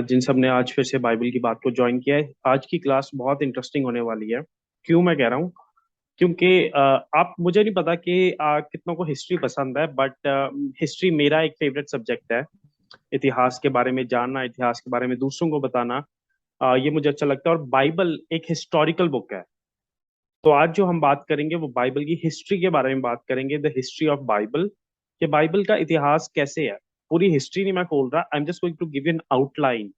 जिन सब ने आज फिर से बाइबल की बात को ज्वाइन किया है। आज की क्लास बहुत इंटरेस्टिंग होने वाली है। क्यों मैं कह रहा हूँ? क्योंकि आप मुझे नहीं पता कि कितनों को हिस्ट्री पसंद है, बट हिस्ट्री मेरा एक फेवरेट सब्जेक्ट है। इतिहास के बारे में जानना, इतिहास के बारे में दूसरों को बताना, ये मुझे अच्छा लगता है। और बाइबल एक हिस्टोरिकल बुक है। तो आज जो हम बात करेंगे वो बाइबल की हिस्ट्री के बारे में बात करेंगे, द हिस्ट्री ऑफ बाइबल, कि बाइबल का इतिहास कैसे है। पूरी हिस्ट्री नहीं मैं खोल रहा, I am just going to give an outline.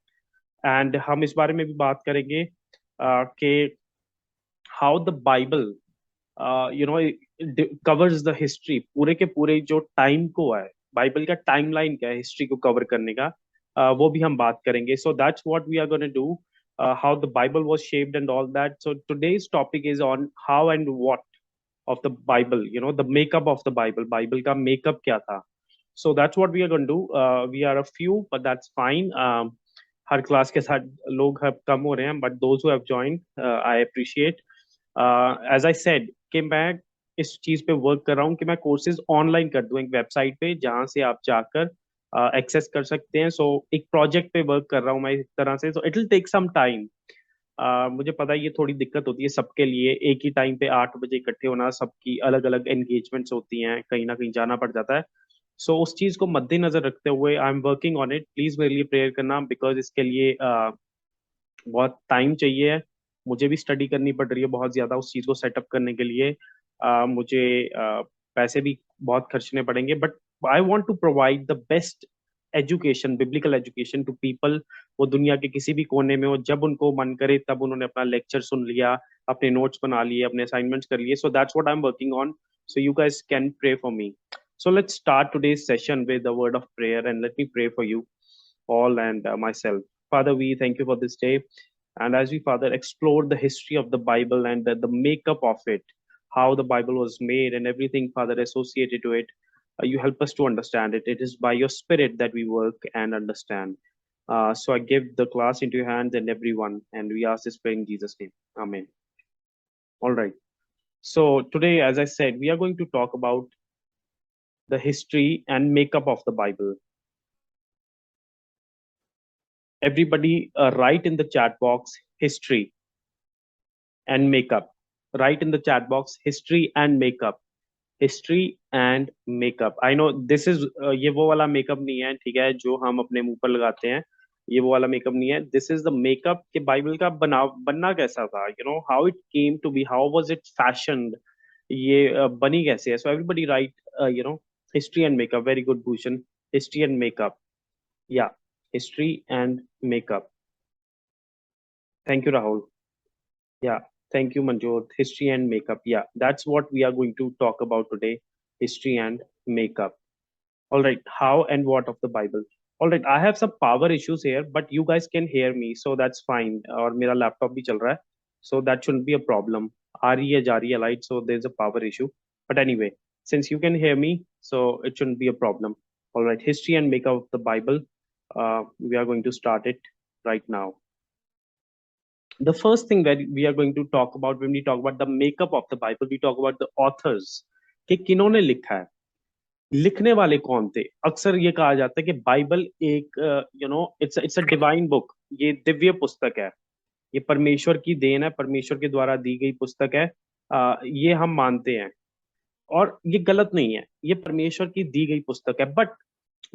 And हम इस बारे में भी बात करेंगे कि how the Bible you know covers the history, पूरे के पूरे जो टाइम को है, बाइबल का टाइमलाइन क्या है हिस्ट्री को कवर करने का, वो भी हम बात करेंगे। So that's what we are gonna do, how the Bible was shaped and all that. So today's topic is on how and what of the Bible, the makeup of the Bible. Bible का makeup क्या था? So that's what we are going to do. We are a few, but that's fine. Her class के साथ लोग अब कम हो रहे हैं, but those who have joined, I appreciate. As I said कि मैं इस चीज पे वर्क कर रहा हूँ कि मैं कोर्सेज ऑनलाइन कर दूं एक वेबसाइट पे, जहाँ से आप जाकर एक्सेस कर सकते हैं। सो एक प्रोजेक्ट पे वर्क कर रहा हूँ मैं इस तरह से। So it will take some time. मुझे पता है ये थोड़ी दिक्कत होती है सबके लिए, एक ही टाइम पे 8 बजे इकट्ठे होना, सबकी अलग अलग एंगेजमेंट्स होती हैं, कहीं ना कहीं जाना पड़ जाता है। सो उस चीज को मद्देनजर रखते हुए आई am working on it. Please मेरे लिए प्रेयर करना, बिकॉज इसके लिए बहुत टाइम चाहिए है। मुझे भी स्टडी करनी पड़ रही है बहुत ज्यादा उस चीज को सेटअप करने के लिए। मुझे पैसे भी बहुत खर्चने पड़ेंगे, but I want to provide the best education, biblical education to people. वो दुनिया के किसी भी कोने में हो, जब उनको मन करे तब उन्होंने अपना लेक्चर सुन लिया, अपने नोट्स बना लिए, अपने असाइनमेंट्स कर लिए। So that's what I am working on. So you guys can pray for me. So let's start today's session with a word of prayer, and let me pray for you all and myself. Father, we thank you for this day. And as we, Father, explore the history of the Bible and the makeup of it, how the Bible was made and everything, Father, associated to it, you help us to understand it. It is by your Spirit that we work and understand. So I give the class into your hands and everyone, and we ask this prayer in Jesus' name. Amen. All right. So today, as I said, we are going to talk about the history and makeup of the Bible. Everybody, write in the chat box history and makeup. Write in the chat box history and makeup. History and makeup. I know this is, ये वो वाला makeup नहीं है, ठीक है, जो हम अपने मुंह पर लगाते हैं। ये वो वाला मेकअप नहीं है। दिस इज द मेकअप के बाइबल का बनना कैसा था, how it came to be, how was it fashioned, ये बनी कैसे है। So everybody write history and makeup. Very good Bhushan, history and makeup. या history and makeup. Thank you Rahul. Yeah, thank you, Manjot. History and makeup. Yeah, that's what we are going to talk about today. History and makeup. All right, how and what of the Bible. All right, I have some power issues here, but you guys can hear me, so that's fine. और मेरा laptop भी चल रहा है, so that shouldn't be a problem. आ रही है जा रही है light, so there's a power issue. But anyway, since you can hear me, so it shouldn't be a problem. All right, history and makeup of the Bible. We are going to start it right now. The first thing that we are going to talk about when we talk about the makeup of the Bible, we talk about the authors, कि किन्होंने लिखा है, लिखने वाले कौन थे। अक्सर ये कहा जाता है कि बाइबल एक इट्स अ डिवाइन बुक, ये दिव्य पुस्तक है, ये परमेश्वर की देन है, परमेश्वर के द्वारा दी गई पुस्तक है। ये हम मानते हैं, और ये गलत नहीं है, ये परमेश्वर की दी गई पुस्तक है। बट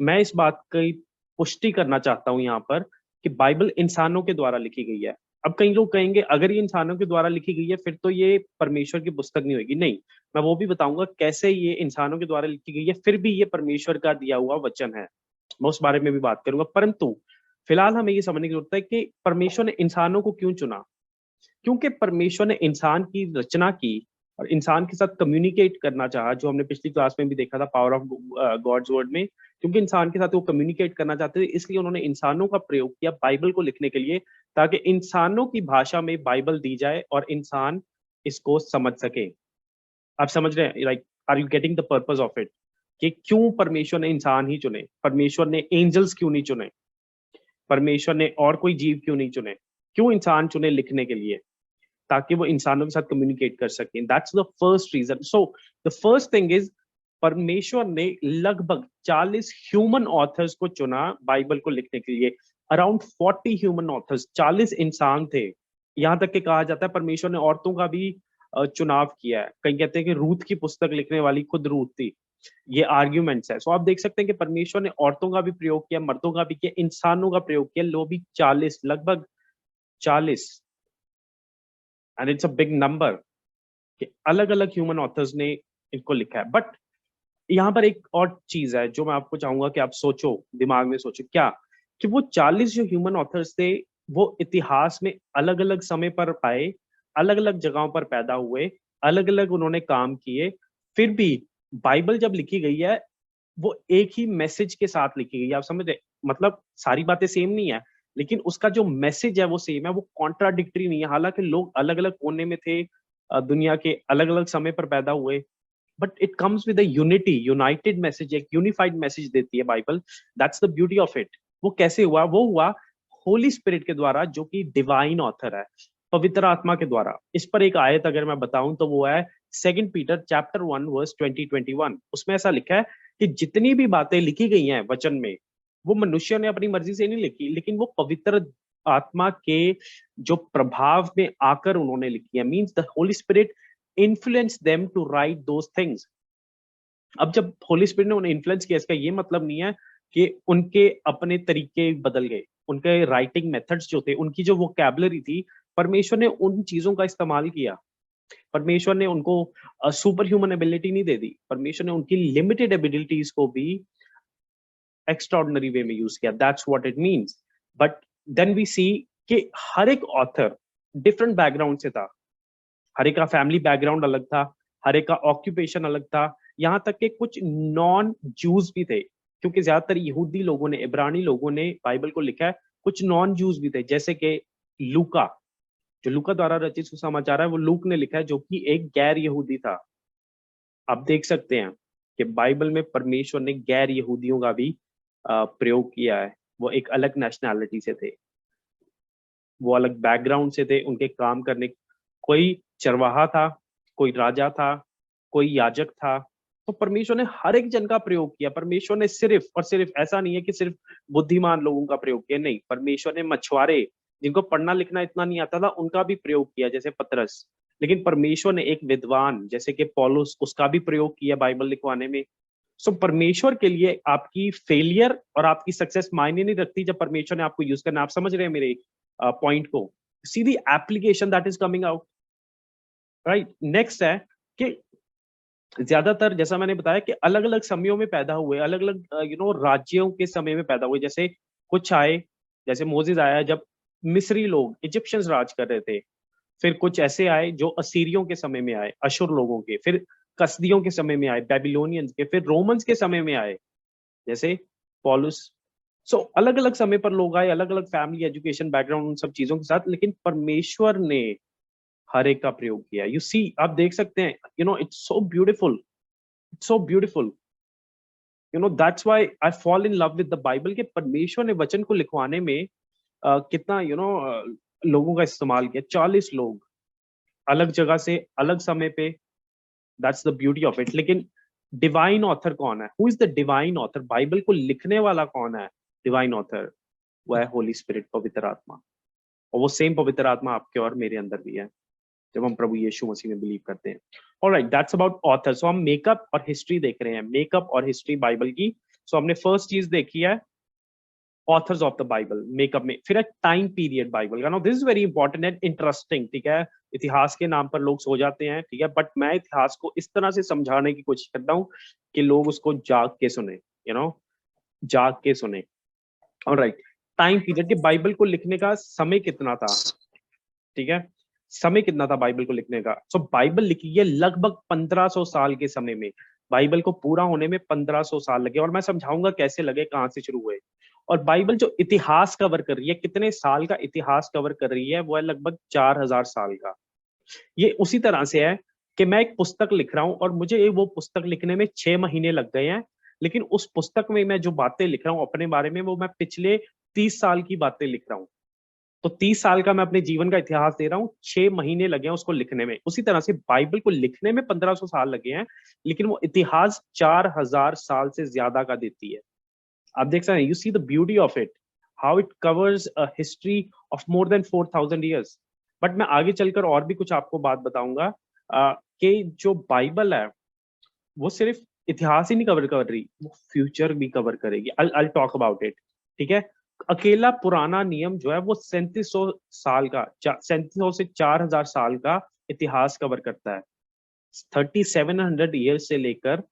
मैं इस बात की पुष्टि करना चाहता हूं यहाँ पर कि बाइबल इंसानों के द्वारा लिखी गई है। अब कई लोग कहेंगे अगर ये इंसानों के द्वारा लिखी गई है फिर तो ये परमेश्वर की पुस्तक नहीं होगी। नहीं, मैं वो भी बताऊंगा कैसे ये इंसानों के द्वारा लिखी गई है, फिर भी ये परमेश्वर का दिया हुआ वचन है। मैं उस बारे में भी बात करूंगा, परंतु फिलहाल हमें ये समझने की जरूरत है कि परमेश्वर ने इंसानों को क्यों चुना। क्योंकि परमेश्वर ने इंसान की रचना की और इंसान के साथ कम्युनिकेट करना चाहा, जो हमने पिछली क्लास में भी देखा था, पावर ऑफ गॉड्स वर्ड में। क्योंकि इंसान के साथ वो कम्युनिकेट करना चाहते थे, इसलिए उन्होंने इंसानों का प्रयोग किया बाइबल को लिखने के लिए, ताकि इंसानों की भाषा में बाइबल दी जाए और इंसान इसको समझ सके। आप समझ रहे हैं? Like, are you getting the purpose of it, कि क्यों परमेश्वर ने इंसान ही चुने, परमेश्वर ने एंजल्स क्यों नहीं चुने, परमेश्वर ने और कोई जीव क्यों नहीं चुने, क्यों इंसान चुने लिखने के लिए, ताकि वो इंसानों के साथ कम्युनिकेट कर सकें। That's the first reason. So the first thing is परमेश्वर ने लगभग 40 ह्यूमन ऑथर्स को चुना बाइबल को लिखने के लिए। अराउंड 40 ह्यूमन ऑथर्स, 40 इंसान थे। यहाँ तक कि कहा जाता है परमेश्वर ने औरतों का भी चुनाव किया है। कहीं कहते हैं कि रूथ की पुस्तक लिखने वाली खुद रूथ थी। ये आर्ग्यूमेंट्स है। सो आप देख सकते हैं कि परमेश्वर ने औरतों का भी प्रयोग किया, मर्दों का भी किया, इंसानों का प्रयोग किया। लो भी 40, लगभग 40, and it's a big number कि अलग अलग ह्यूमन ऑथर्स ने इनको लिखा है। बट यहाँ पर एक और चीज है जो मैं आपको चाहूंगा कि आप सोचो, दिमाग में सोचो, क्या कि वो 40 जो ह्यूमन ऑथर्स थे वो इतिहास में अलग अलग समय पर आए, अलग अलग जगहों पर पैदा हुए, अलग अलग उन्होंने काम किए, फिर भी बाइबल जब लिखी गई है वो एक ही मैसेज के साथ लिखी गई है। आप समझ रहे, मतलब सारी बातें सेम नहीं है, लेकिन उसका जो मैसेज है वो सेम है, वो कॉन्ट्राडिक्टरी नहीं है। हालांकि लोग अलग अलग कोने में थे, दुनिया के अलग अलग समय पर पैदा हुए, but it comes with a unity, United message, एक यूनिफाइड मैसेज देती है Bible. That's the beauty of it. वो कैसे हुआ? वो हुआ होली स्पिरिट के द्वारा, जो कि डिवाइन ऑथर है, पवित्र आत्मा के द्वारा। इस पर एक आयत अगर मैं बताऊं तो वो है 2 पीटर चैप्टर 1 वर्स 20-21। उसमें ऐसा लिखा है कि जितनी भी बातें लिखी गई हैं वचन में, वो मनुष्य ने अपनी मर्जी से नहीं लिखी, लेकिन वो पवित्र आत्मा के जो प्रभाव में आकर उन्होंने लिखी है। Means the holy spirit influence them to write those things. अब जब होली स्पिरिट ने उन्हें इन्फ्लुएंस किया, इसका ये मतलब नहीं है कि उनके अपने तरीके बदल गए। उनके राइटिंग मेथड्स जो थे, उनकी जो वोकैबुलरी थी, परमेश्वर ने उन चीजों का इस्तेमाल किया। परमेश्वर ने उनको सुपर ह्यूमन एबिलिटी नहीं दे दी, परमेश्वर ने उनकी लिमिटेड एबिलिटीज को भी एक्स्ट्राऑर्डिनरी वे में यूज किया। That's what it means. But then we see कि हर एक ऑथर डिफरेंट बैकग्राउंड से था। हर एक का फैमिली बैकग्राउंड अलग था, हर एक का ऑक्यूपेशन अलग था। यहाँ तक कि कुछ नॉन जूस भी थे, क्योंकि ज्यादातर यहूदी लोगों ने, इब्रानी लोगों ने बाइबल को लिखा है। कुछ नॉन जूस भी थे, जैसे कि लूका, जो लूका द्वारा रचित सुसमाचार है, वो लूक ने लिखा है, जो कि एक गैर यहूदी था। आप देख सकते हैं कि बाइबल में परमेश्वर ने गैर यहूदियों का भी प्रयोग किया है। वो एक अलग नेशनैलिटी से थे, वो अलग बैकग्राउंड से थे, उनके काम करने, कोई चरवाहा था, कोई राजा था, कोई याजक था। तो परमेश्वर ने हर एक जन का प्रयोग किया। परमेश्वर ने सिर्फ और सिर्फ, ऐसा नहीं है कि सिर्फ बुद्धिमान लोगों का प्रयोग किया, नहीं, परमेश्वर ने मछुआरे, जिनको पढ़ना लिखना इतना नहीं आता था, उनका भी प्रयोग किया, जैसे पतरस। लेकिन परमेश्वर ने एक विद्वान जैसे कि पौलुस, उसका भी प्रयोग किया बाइबल लिखवाने में। सो परमेश्वर के लिए आपकी फेलियर और आपकी सक्सेस मायने नहीं रखती जब परमेश्वर ने आपको यूज करना। आप समझ रहे हैं मेरे पॉइंट को? See the application that is coming out, right. Next है कि ज्यादातर, जैसा मैंने बताया, कि अलग अलग समयों में पैदा हुए, अलग अलग राज्यों के समय में पैदा हुए। जैसे कुछ आए, जैसे मोसेस आया जब मिस्री लोग, इजिप्शियंस राज कर रहे थे। फिर कुछ ऐसे आए जो असीरियों के समय में आए, अशुर लोगों के। फिर कसदियों के समय में आए, बेबीलोनियंस के। फिर रोमन्स के समय में आए, जैसे पॉलुस। सो अलग अलग समय पर लोग आए, अलग अलग फैमिली, एजुकेशन बैकग्राउंड, उन सब चीजों के साथ, लेकिन परमेश्वर ने हर एक का प्रयोग किया। यू सी, आप देख सकते हैं, it's so beautiful, it's so beautiful. That's why I fall in love with the Bible, के परमेश्वर ने वचन को लिखवाने में कितना लोगों का इस्तेमाल किया। 40 लोग, अलग जगह से, अलग समय पे। That's the beauty of it. लेकिन डिवाइन ऑथर कौन है? Who is the divine author? Bible को लिखने वाला कौन है? डिवाइन ऑथर वो है होली स्पिरिट, पवित्र आत्मा। और वो सेम पवित्र आत्मा आपके और मेरे अंदर भी है जब हम प्रभु यीशु मसीह में बिलीव करते हैं। Alright, that's about author. So हम मेकअप और हिस्ट्री देख रहे हैं, मेकअप और हिस्ट्री बाइबल की। सो हमने फर्स्ट चीज देखी है authors of the Bible, makeup में। फिर एक टाइम पीरियड बाइबल का। No this is very important and interesting, ठीक है। इतिहास के नाम पर लोग सो जाते हैं, ठीक है, बट मैं इतिहास को इस तरह से समझाने की कोशिश करता हूँ कि लोग उसको जाग के सुने, जाग के सुने। ऑलराइट, टाइम पीरियड, के बाइबल को लिखने का समय कितना था, ठीक है, समय कितना था बाइबल को लिखने का। सो बाइबल लिखी है लगभग 1500 साल के समय में। बाइबल को पूरा होने में 1500 साल लगे, और मैं समझाऊंगा कैसे लगे, कहां से शुरू हुए। और बाइबल जो इतिहास कवर कर रही है, कितने साल का इतिहास कवर कर रही है, वो है लगभग 4000 साल का। ये उसी तरह से है कि मैं एक पुस्तक लिख रहा हूं और मुझे वो पुस्तक लिखने में 6 महीने लग गए हैं, लेकिन उस पुस्तक में मैं जो बातें लिख रहा हूं अपने बारे में, वो मैं पिछले 30 साल की बातें लिख रहा हूं। तो 30 साल का मैं अपने जीवन का इतिहास दे रहा हूँ, 6 महीने लगे हैं उसको लिखने में। उसी तरह से बाइबल को लिखने में 1500 साल लगे हैं, लेकिन वो इतिहास 4000 साल से ज्यादा का देती है। आप देख सकते हैं, you see the beauty of it, how it covers a history of more than 4000 years. But मैं आगे चलकर और भी कुछ आपको बात बताऊंगा कि जो बाइबल है वो सिर्फ इतिहास ही नहीं कवर कर रही, वो फ्यूचर भी कवर करेगी। I'll talk about it. ठीक है। अकेला पुराना नियम जो है वो 3700 साल का, 3700 से 4000 साल का इतिहास कवर करता है। 3700 ईयर्स से लेकर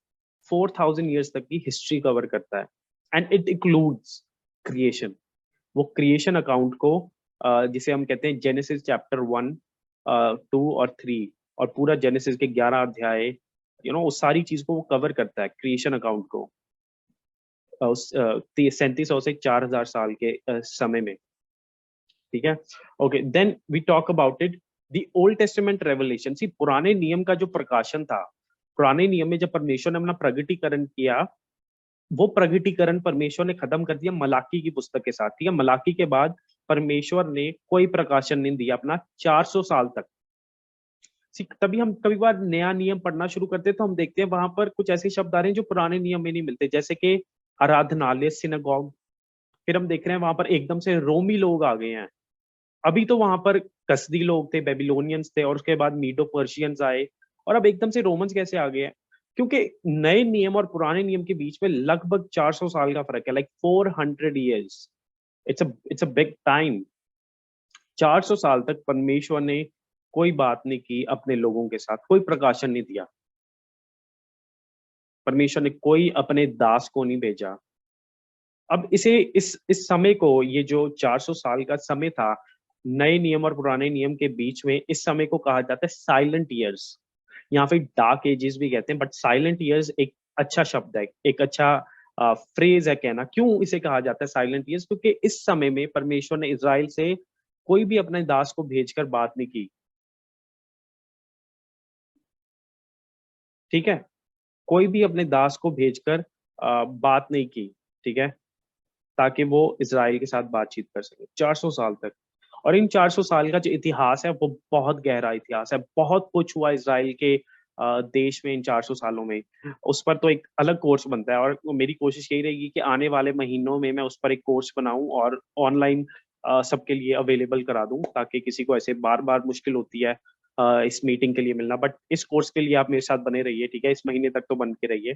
4000 ईयर्स तक की हिस्ट्री कवर करता है। And it includes creation. वो क्रिएशन अकाउंट को जिसे हम कहते हैं जेनेसिस चैप्टर 1, 2 और 3, और पूरा जेनेसिस के 11 अध्याय, उस सारी चीज को वो कवर करता है, क्रिएशन अकाउंट को, उस 3700 से 4000 साल के समय में। ठीक है। Okay, then we talk about it, the Old Testament revelation. See, पुराने नियम का जो प्रकाशन था, पुराने नियम में जब परमेश्वर ने अपना प्रगटीकरण किया, वो प्रगटीकरण परमेश्वर ने खत्म कर दिया मलाकी की पुस्तक के साथ। ठीक है। मलाकी के बाद परमेश्वर ने कोई प्रकाशन नहीं दिया अपना 400 साल तक। तभी हम कभी बार नया नियम पढ़ना शुरू करते हैं तो हम देखते हैं वहां पर कुछ ऐसे शब्द आ रहे हैं जो पुराने नियम में नहीं मिलते, जैसे कि आराधनालय, सिनागॉग। फिर हम देख रहे हैं वहां पर एकदम से रोमी लोग आ गए हैं। अभी तो वहां पर कसदी लोग थे, बेबीलोनियंस थे, और उसके बाद मीडो पर्शियंस आए, और अब एकदम से रोमन्स कैसे आ गए हैं? क्योंकि नए नियम और पुराने नियम के बीच में लगभग 400 साल का फर्क है, like 400 years. It's a big time. 400 साल तक परमेश्वर ने कोई बात नहीं की अपने लोगों के साथ, कोई प्रकाशन नहीं दिया। परमेश्वर ने कोई अपने दास को नहीं भेजा। अब इसे इस समय को, ये जो 400 साल का समय था नए नियम और पुराने नियम के बीच में, इस समय को कहा जाता है साइलेंट ईयर्स। यहाँ पे डार्क एजेस भी कहते हैं, बट साइलेंट ईयर्स एक अच्छा शब्द है, एक अच्छा फ्रेज है कहना। क्यों इसे कहा जाता है साइलेंट ईयर्स? क्योंकि इस समय में परमेश्वर ने इज़राइल से कोई भी अपने दास को भेजकर बात नहीं की। ठीक है। कोई भी अपने दास को भेजकर बात नहीं की। ठीक है। ताकि वो इज़राइल के साथ बातचीत कर सके 400 साल तक। और इन 400 साल का जो इतिहास है वो बहुत गहरा इतिहास है, बहुत कुछ हुआ इज़राइल के देश में इन 400 सालों में। उस पर तो एक अलग कोर्स बनता है, और मेरी कोशिश यही रहेगी कि आने वाले महीनों में मैं उस पर एक कोर्स बनाऊं और ऑनलाइन सबके लिए अवेलेबल करा दूं, ताकि किसी को ऐसे बार बार मुश्किल होती है इस मीटिंग के लिए मिलना। बट इस कोर्स के लिए आप मेरे साथ बने रहिए। ठीक है। इस महीने तक तो बन के रहिए।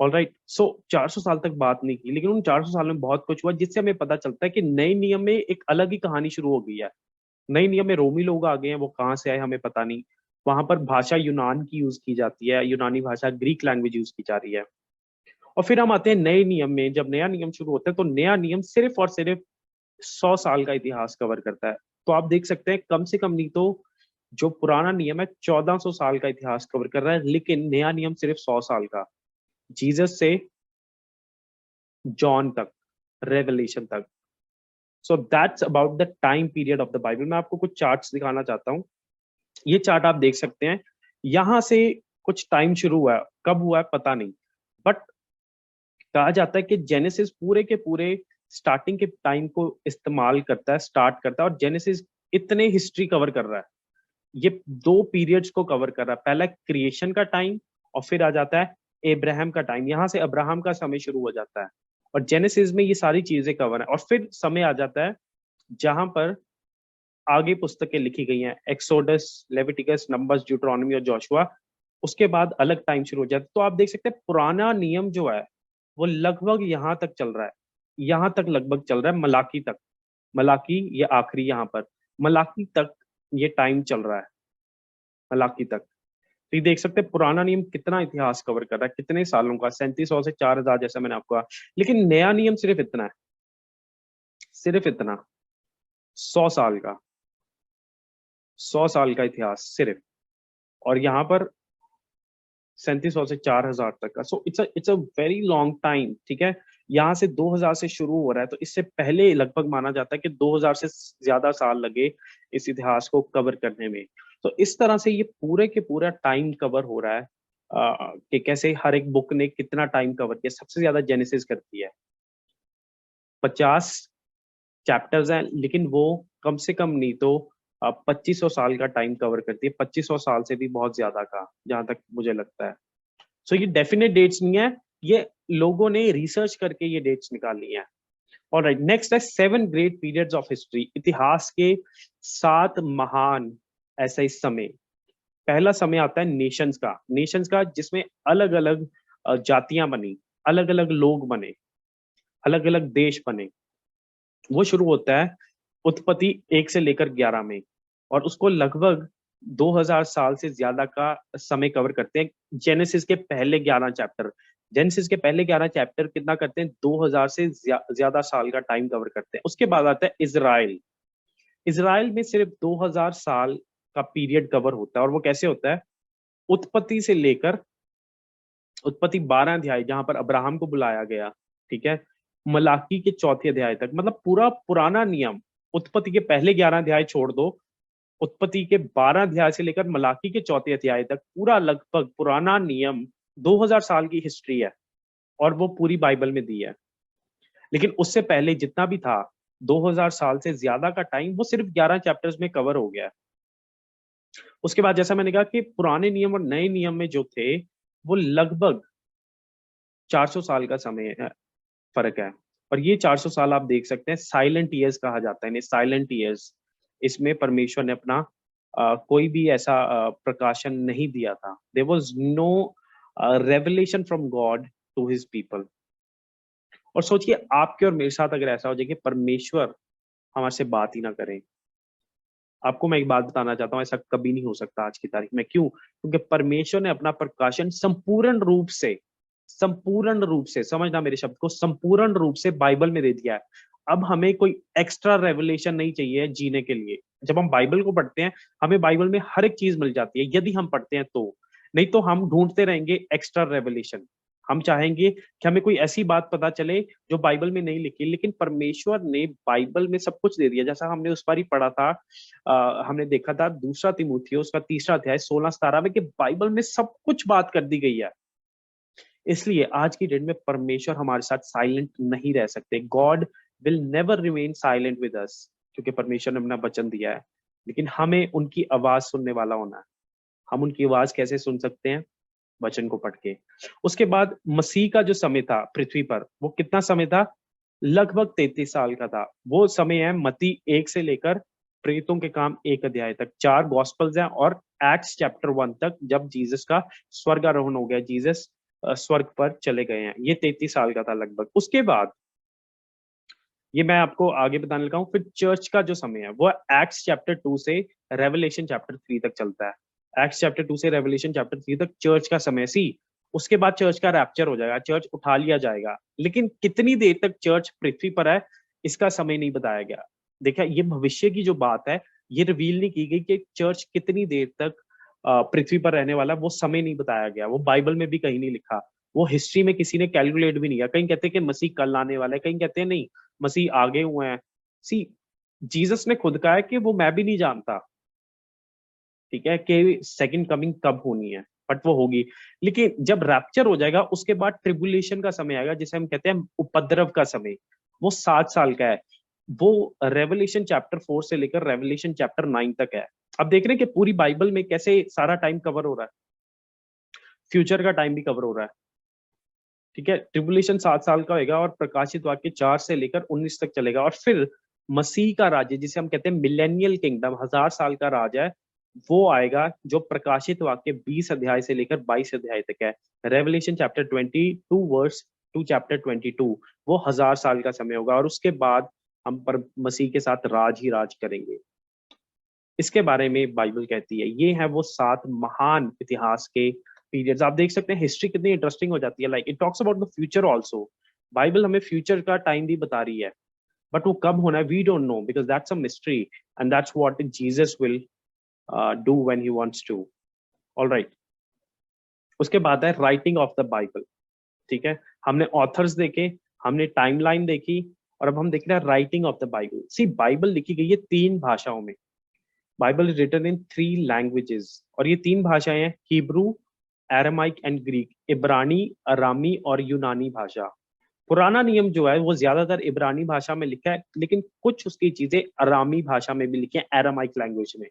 ऑलराइट। सो 400 साल तक बात नहीं की, लेकिन उन 400 साल में बहुत कुछ हुआ, जिससे हमें पता चलता है कि नए नियम में एक अलग ही कहानी शुरू हो गई है। नए नियम में रोमी लोग आ गए हैं, वो कहाँ से आए हमें पता नहीं। वहां पर भाषा यूनान की यूज की जाती है, यूनानी भाषा, ग्रीक लैंग्वेज यूज की जा रही है। और फिर हम आते हैं नए नियम में। जब नया नियम शुरू होता है तो नया नियम सिर्फ और सिर्फ 100 साल का इतिहास कवर करता है। तो आप देख सकते हैं कम से कम नहीं तो जो पुराना नियम है 1400 साल का इतिहास कवर कर रहा है, लेकिन नया नियम सिर्फ 100 साल का, जीसस से जॉन तक, रेवलेशन तक। So that's about the time period of the Bible. मैं आपको कुछ चार्ट्स दिखाना चाहता हूँ। ये चार्ट आप देख सकते हैं। यहां से कुछ टाइम शुरू हुआ है, कब हुआ है पता नहीं, बट कहा जाता है कि जेनेसिस पूरे के पूरे स्टार्टिंग के टाइम को इस्तेमाल करता है, स्टार्ट करता है, और जेनेसिस इतने हिस्ट्री कवर कर रहा है। ये दो पीरियड्स को कवर कर रहा है, पहला क्रिएशन का टाइम, और फिर आ जाता है अब्राहम का टाइम। यहाँ से अब्राहम का समय शुरू हो जाता है, और जेनेसिस में ये सारी चीजें कवर है। और फिर समय आ जाता है जहां पर आगे पुस्तकें लिखी गई हैं, एक्सोडस, लेविटिकस, नंबर्स, ड्यूटरोनॉमी और जोशुआ। उसके बाद अलग टाइम शुरू हो जाता है। तो आप देख सकते हैं पुराना नियम जो है वो लगभग यहाँ तक चल रहा है, यहाँ तक लगभग चल रहा है, मलाकी तक। मलाकी ये आखिरी, यहाँ पर मलाकी तक ये टाइम चल रहा है, मलाकी तक। तो ये देख सकते हैं पुराना नियम कितना इतिहास कवर कर रहा है, कितने सालों का, 3700 से 4000, जैसा मैंने आपको कहा। लेकिन नया नियम सिर्फ इतना है, सिर्फ इतना, 100 साल का, 100 साल का इतिहास सिर्फ। और यहाँ पर 3700 से 4000 तक का। So it's a very long time. ठीक है। यहाँ से 2000 से शुरू हो रहा है, तो इससे पहले लगभग माना जाता है कि 2000 से ज्यादा साल लगे इस इतिहास को कवर करने में। तो इस तरह से ये पूरे के पूरा टाइम कवर हो रहा है कि कैसे हर एक बुक ने कितना टाइम कवर किया। सबसे ज्यादा जेनेसिस करती है, 50, चैप्टर्स हैं, लेकिन वो कम से कम नहीं तो 2500 साल का टाइम कवर करती है, 2500 साल से भी बहुत ज्यादा का, जहां तक मुझे लगता है। सो ये डेफिनेट डेट्स नहीं है, ये लोगों ने रिसर्च करके ये डेट्स निकाली हैं। ऑलराइट, नेक्स्ट है 7 ग्रेट पीरियड्स ऑफ हिस्ट्री, इतिहास के 7 महान ऐसे इस समय। पहला समय आता है नेशंस का जिसमें अलग अलग जातियां बनी, अलग अलग लोग बने, अलग अलग देश बने। वो शुरू होता है उत्पत्ति 1 से लेकर 11 में, और उसको लगभग 2000 साल से ज्यादा का समय कवर करते हैं। जेनेसिस के पहले 11 चैप्टर, जेनेसिस के पहले 11 चैप्टर कितना करते हैं, 2000 से ज्यादा साल का टाइम कवर करते हैं। उसके बाद आता है इजराइल। इजराइल में सिर्फ 2000 साल का पीरियड कवर होता है, और वो कैसे होता है, उत्पत्ति से लेकर उत्पत्ति 12 अध्याय जहां पर अब्राहम को बुलाया गया, ठीक है, मलाकी के चौथे अध्याय तक, मतलब पूरा पुराना नियम। उत्पत्ति के पहले 11 अध्याय छोड़ दो, उत्पत्ति के 12 अध्याय से लेकर मलाकी के चौथे अध्याय तक पूरा लगभग पुराना नियम 2000 साल की हिस्ट्री है, और वो पूरी बाइबल में दी है। लेकिन उससे पहले जितना भी था 2000 साल से ज्यादा का टाइम, वो सिर्फ 11 चैप्टर्स में कवर हो गया है। उसके बाद जैसा मैंने कहा कि पुराने नियम और नए नियम में जो थे, वो लगभग 400 साल का समय है, फर्क है। और ये 400 साल आप देख सकते हैं, साइलेंट ईयर्स कहा जाता है इन्हें, साइलेंट ईयर्स। इसमें परमेश्वर ने अपना कोई भी ऐसा प्रकाशन नहीं दिया था। There was no revelation from God to his people. और सोचिए आपके और मेरे साथ अगर ऐसा हो जाए कि परमेश्वर हमारे से बात ही ना करें। आपको मैं एक बात बताना चाहता हूँ, ऐसा कभी नहीं हो सकता आज की तारीख में। क्यों? क्योंकि परमेश्वर ने अपना प्रकाशन संपूर्ण रूप से, समझना मेरे शब्द को, संपूर्ण रूप से बाइबल में दे दिया है। अब हमें कोई एक्स्ट्रा रेवलेशन नहीं चाहिए जीने के लिए। जब हम बाइबल को पढ़ते हैं, हमें बाइबल में हर एक चीज मिल जाती है, यदि हम पढ़ते हैं तो। नहीं तो हम ढूंढते रहेंगे एक्स्ट्रा रेवलेशन। हम चाहेंगे कि हमें कोई ऐसी बात पता चले जो बाइबल में नहीं लिखी, लेकिन परमेश्वर ने बाइबल में सब कुछ दे दिया। जैसा हमने उस बार ही पढ़ा था, हमने देखा था दूसरा तिमुथियुस उसका 3 अध्याय 16-17 में, कि बाइबल में सब कुछ बात कर दी गई है। इसलिए आज की डेट में परमेश्वर हमारे साथ साइलेंट नहीं रह सकते। God will never remain silent with us, क्योंकि परमेश्वर ने अपना वचन दिया है। लेकिन हमें उनकी आवाज सुनने वाला होना है। हम उनकी आवाज कैसे सुन सकते हैं? वचन को पढ़ के। उसके बाद मसीह का जो समय था पृथ्वी पर, वो कितना समय था? लगभग 33 साल का था। वो समय है मत्ती 1 से लेकर प्रेरितों के काम 1 अध्याय तक। 4 गॉस्पल्स हैं, और एक्ट्स चैप्टर 1 तक, जब जीसस का स्वर्गारोहण हो गया, जीसस स्वर्ग पर चले गए हैं। ये 33 साल का था लगभग। उसके बाद ये मैं आपको आगे बताने लगा हूँ। फिर चर्च का जो समय है, वो एक्ट्स चैप्टर 2 से रेवलेशन चैप्टर 3 तक चलता है। एक्ट्स चैप्टर 2 से रेवलेशन चैप्टर 3 तक चर्च का समय। सी, उसके बाद चर्च का रैप्चर हो जाएगा, चर्च उठा लिया जाएगा। लेकिन कितनी देर तक चर्च पृथ्वी पर है, इसका समय नहीं बताया गया। देखा, ये भविष्य की जो बात है, ये रिवील नहीं की गई कि चर्च कितनी देर तक पृथ्वी पर रहने वाला, वो समय नहीं बताया गया। वो बाइबल में भी कहीं नहीं लिखा। वो हिस्ट्री में किसी ने कैलकुलेट भी नहीं किया। कहीं कहते हैं कि मसीह कल आने वाला है, कहीं कहते हैं नहीं मसीह आगे हुए हैं। सी, जीसस ने खुद कहा है कि वो मैं भी नहीं जानता, ठीक है, कि सेकंड कमिंग कब होनी है, बट वो होगी। लेकिन जब रैप्चर हो जाएगा, उसके बाद ट्रिबुलेशन का समय आएगा, जिसे हम कहते हैं उपद्रव का समय। वो 7 साल का है। वो रेवलेशन चैप्टर 4 से लेकर रेवलेशन चैप्टर 9 तक है। अब देख रहे हैं कि पूरी बाइबल में कैसे सारा टाइम कवर हो रहा है, फ्यूचर का टाइम भी कवर हो रहा है। ठीक है, ट्रिबुलेशन 7 साल का होगा, और प्रकाशित वाक्य 4 से लेकर 19 तक चलेगा। और फिर मसीह का राज्य, जिसे हम कहते हैं मिलेनियल किंगडम, 1000 साल का राज है, वो आएगा, जो प्रकाशित वाक्य 20 अध्याय से लेकर 22 अध्याय तक है। Revelation chapter 22 verse two chapter 22, वो 1000 साल का समय होगा। और उसके बाद हम पर मसीह के साथ राज ही राज करेंगे। इसके बारे में बाइबल कहती है। ये है वो 7 महान इतिहास के पीरियड्स। आप देख सकते हैं हिस्ट्री कितनी इंटरेस्टिंग हो जाती है। Like it talks about the future also. Bible हमें फ्यूचर का टाइम भी बता रही है, बट वो कब होना है we don't know, because that's a mystery, and that's what Jesus will do when he wants to. Alright, उसके बाद है राइटिंग ऑफ द बाइबल। ठीक है, हमने ऑथर्स देखे, हमने टाइमलाइन देखी, और अब हम देख रहे हैं writing of the Bible. See, Bible लिखी गई है 3 भाषाओं में। Bible is written in 3 languages, और ये 3 भाषाएं हैं, हिब्रू, एरामाइक एंड ग्रीक। इब्रानी, अरामी और यूनानी भाषा। पुराना नियम जो है वो ज्यादातर इब्रानी भाषा में लिखा है, लेकिन कुछ उसकी चीजें अरामी भाषा में भी लिखी है, एरामाइक लैंग्वेज में।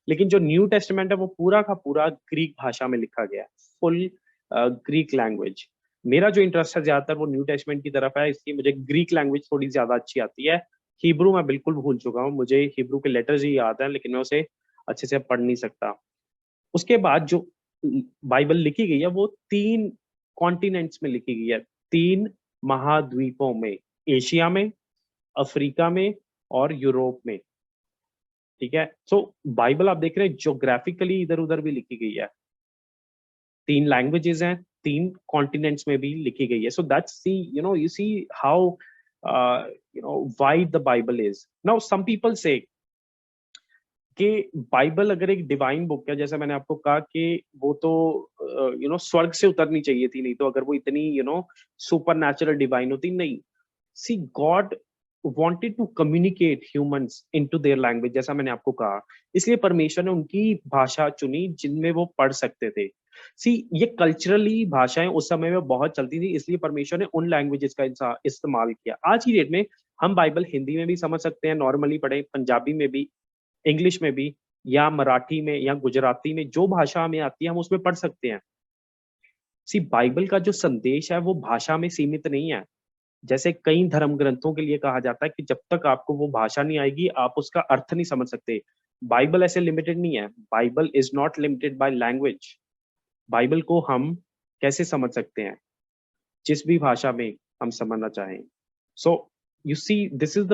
लेकिन जो न्यू टेस्टमेंट है वो पूरा का पूरा ग्रीक भाषा में लिखा गया है, फुल ग्रीक लैंग्वेज। मेरा जो इंटरेस्ट है ज्यादातर वो न्यू टेस्टमेंट की तरफ है, इसलिए मुझे ग्रीक लैंग्वेज थोड़ी ज्यादा अच्छी आती है। हिब्रू मैं बिल्कुल भूल चुका हूँ, मुझे हिब्रू के लेटर्स ही याद है, लेकिन मैं उसे अच्छे से पढ़ नहीं सकता। उसके बाद जो बाइबल लिखी गई है वो 3 कॉन्टिनेंट्स में लिखी गई है, 3 महाद्वीपों में, एशिया में, अफ्रीका में और यूरोप में। ठीक है, सो बाइबल आप देख रहे हैं ज्योग्राफिकली इधर उधर भी लिखी गई है, 3 लैंग्वेजेस हैं, 3 कॉन्टिनेंट्स में भी लिखी गई है। So that's see, you see how wide the Bible is. Now some people say कि बाइबल अगर एक डिवाइन बुक है, जैसे मैंने आपको कहा कि वो तो स्वर्ग से उतरनी चाहिए थी, नहीं तो अगर वो इतनी सुपर नेचुरल डिवाइन होती, नहीं। सी God wanted to communicate humans into their language, जैसा मैंने आपको कहा, इसलिए परमेश्वर ने उनकी भाषा चुनी जिनमें वो पढ़ सकते थे। सी ये कल्चरली भाषाएं उस समय में बहुत चलती थी, इसलिए परमेश्वर ने उन लैंग्वेजेस का इस्तेमाल किया। आज की डेट में हम बाइबल हिंदी में भी समझ सकते हैं, नॉर्मली पढ़े, पंजाबी में भी, इंग्लिश में भी, या मराठी में या गुजराती में, जो भाषा हमें आती है हम उसमें पढ़ सकते हैं। सी बाइबल का जो संदेश है वो भाषा में सीमित नहीं है। जैसे कई धर्म ग्रंथों के लिए कहा जाता है कि जब तक आपको वो भाषा नहीं आएगी आप उसका अर्थ नहीं समझ सकते। बाइबल ऐसे लिमिटेड नहीं है, Bible is not limited by language. Bible को हम कैसे समझ सकते हैं, जिस भी भाषा में हम समझना चाहें। So you see, this is the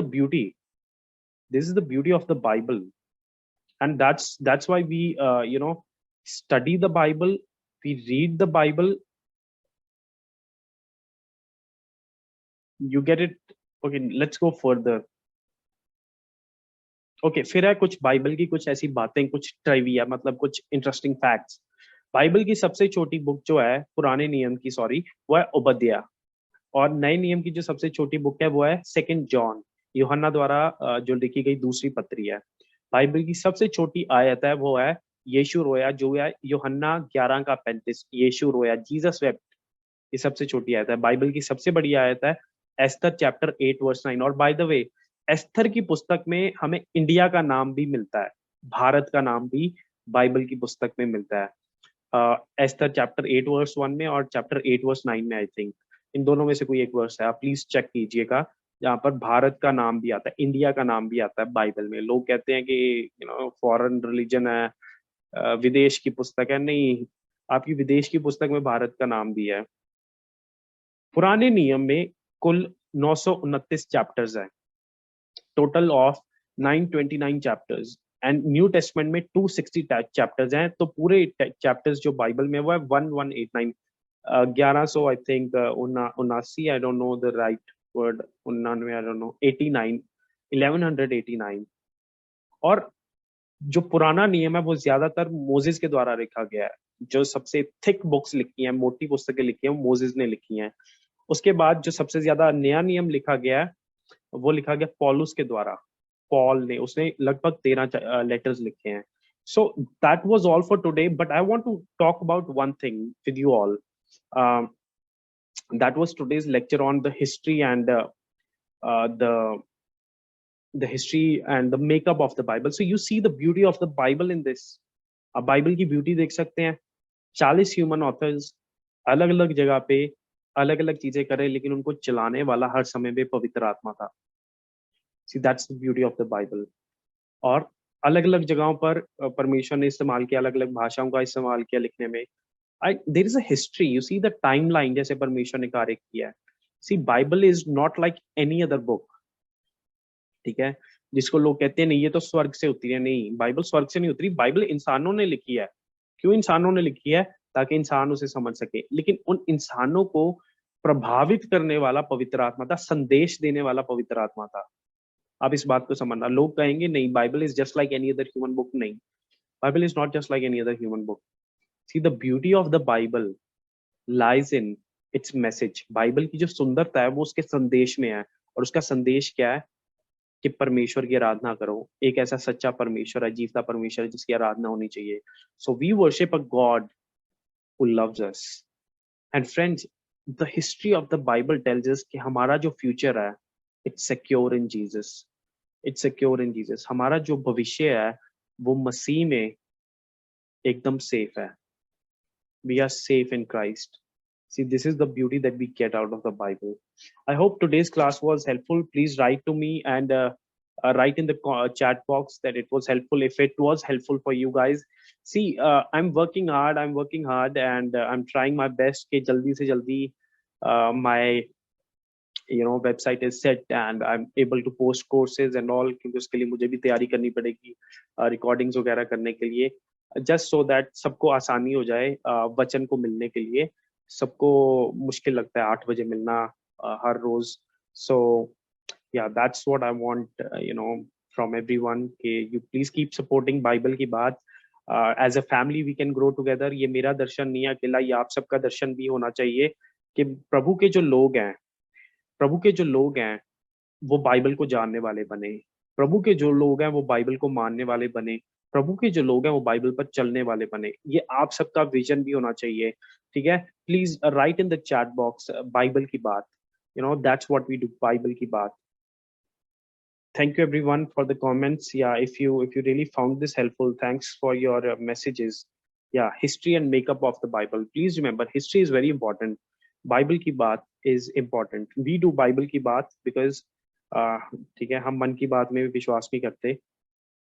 beauty of the Bible, and that's why we study the Bible, we read the Bible. You get it? Okay, let's go further. Okay, फिर है कुछ बाइबल की कुछ ऐसी बातें, कुछ ट्रिविया, मतलब कुछ इंटरेस्टिंग फैक्ट्स। बाइबल की सबसे छोटी बुक जो है पुराने नियम की, सॉरी, वो है ओबद्या। और नए नियम की जो सबसे छोटी बुक है वो है सेकंड जॉन, यूहन्ना द्वारा जो लिखी गई दूसरी पत्री है। बाइबल की सबसे छोटी आयत है वो है यीशु रोया, जो है यूहन्ना 11 का 35, यीशु रोया, जीसस वेप्ट। ये सबसे छोटी आयत है। बाइबल की सबसे बड़ी आयत है एस्थर चैप्टर 8 वर्स 9। और बाय द वे, एस्थर की पुस्तक में हमें इंडिया का नाम भी मिलता है, भारत का नाम भी बाइबल की पुस्तक में मिलता है, एस्थर चैप्टर 8 वर्स 1 में और चैप्टर 8 वर्स 9 में, आई थिंक इन दोनों में से कोई एक वर्स है, आप प्लीज चेक कीजिएगा, जहाँ पर भारत का नाम भी आता है, इंडिया का नाम भी आता है बाइबल में। लोग कहते हैं कि फॉरेन रिलीजन है, विदेश की पुस्तक है, नहीं, आपकी विदेश की पुस्तक में भारत का नाम भी है। पुराने नियम में कुल 929 चैप्टर्स हैं, total of 929 chapters. And new testament में 260 चैप्टर्स हैं, तो पूरे चैप्टर्स जो बाइबल में वो है 1189, 1100, आई थिंक, उनासी, I don't know the right word, 99, I don't know, 89, 1189। और जो पुराना नियम है वो ज्यादातर मोजेस के द्वारा लिखा गया है, जो सबसे थिक बुक्स लिखी हैं, मोटी पुस्तकें लिखी हैं, वो मोजेस ने लिखी हैं। उसके बाद जो सबसे ज्यादा नया नियम लिखा गया है वो लिखा गया पॉलुस के द्वारा, पॉल ने, उसने लगभग 13 लेटर्स लिखे हैं। So that was all for today, but I want to talk about one thing with you all. That was today's lecture on the history and the history and the makeup of the Bible. So you see the beauty of the Bible in this. आप Bible की beauty देख सकते हैं, 40 human authors अलग अलग जगह पे अलग अलग चीजें कर रहे हैं, लेकिन उनको चलाने वाला हर समय में पवित्र आत्मा था। See that's the beauty of the Bible. और अलग अलग जगहों पर परमेश्वर ने इस्तेमाल किया, अलग अलग भाषाओं का इस्तेमाल किया लिखने में। I there is a history, you see the time line, जैसे परमेश्वर ने कार्य किया है। See Bible is not like any other book. ठीक है, जिसको लोग कहते हैं नहीं ये तो स्वर्ग से उतरी है, नहीं, बाइबल स्वर्ग से नहीं उतरी, बाइबल इंसानों ने लिखी है। क्यों इंसानों ने लिखी है? ताकि इंसान उसे समझ सके, लेकिन उन इंसानों को प्रभावित करने वाला पवित्र आत्मा था, संदेश देने वाला पवित्र आत्मा था। आप इस बात को समझना। लोग कहेंगे नहीं Bible is just like any other human book, नहीं, Bible is not just like any other human book. See the beauty of the Bible lies in its message. Bible की जो सुंदरता है वो उसके संदेश में है। और उसका संदेश क्या है? कि परमेश्वर की आराधना करो, एक ऐसा सच्चा परमेश्वर है, जीवता परमेश्वर है, जिसकी आराधना होनी चाहिए। So we worship a God who loves us. And friends, the history of the Bible tells us कि हमारा जो फ्यूचर है, it's secure in Jesus. It's secure in Jesus. हमारा जो भविष्य है वो मसीह में एकदम सेफ है। We are safe in Christ. See, this is the beauty that we get out of the Bible. I hope today's class was helpful. Please write to me and write in the chat box that it was helpful. If it was helpful for you guys, see, I'm working hard. I'm working hard, and I'm trying my best. कि जल्दी से जल्दी my website is set and I'm able to post courses and all, क्योंकि उसके लिए मुझे भी तैयारी करनी पड़ेगी रिकॉर्डिंग्स वगैरह करने के लिए, जस्ट सो दैट सबको आसानी हो जाए वचन को मिलने के लिए। सबको मुश्किल लगता है 8 बजे मिलना हर रोज। सो या that's what I want from everyone कि you please keep supporting Bible की बात। As a family we can grow together. ये मेरा दर्शन नहीं है अकेला, ये आप सबका दर्शन भी होना चाहिए कि प्रभु के जो लोग हैं, प्रभु के जो लोग हैं वो बाइबल को जानने वाले बने। प्रभु के जो लोग हैं वो बाइबल को मानने वाले बने। प्रभु के जो लोग हैं वो बाइबल पर चलने वाले बने। ये आप सबका विजन भी होना चाहिए। ठीक है, please write in the chat box Bible की बात। That's what we do, Bible की बात। Thank you everyone for the comments. Yeah, if you really found this helpful, thanks for your messages. Yeah, history and makeup of the Bible. Please remember, history is very important. Bible की बात is important. We do Bible की बात because ठीक है, हम मन की बात में भी विश्वास नहीं करते।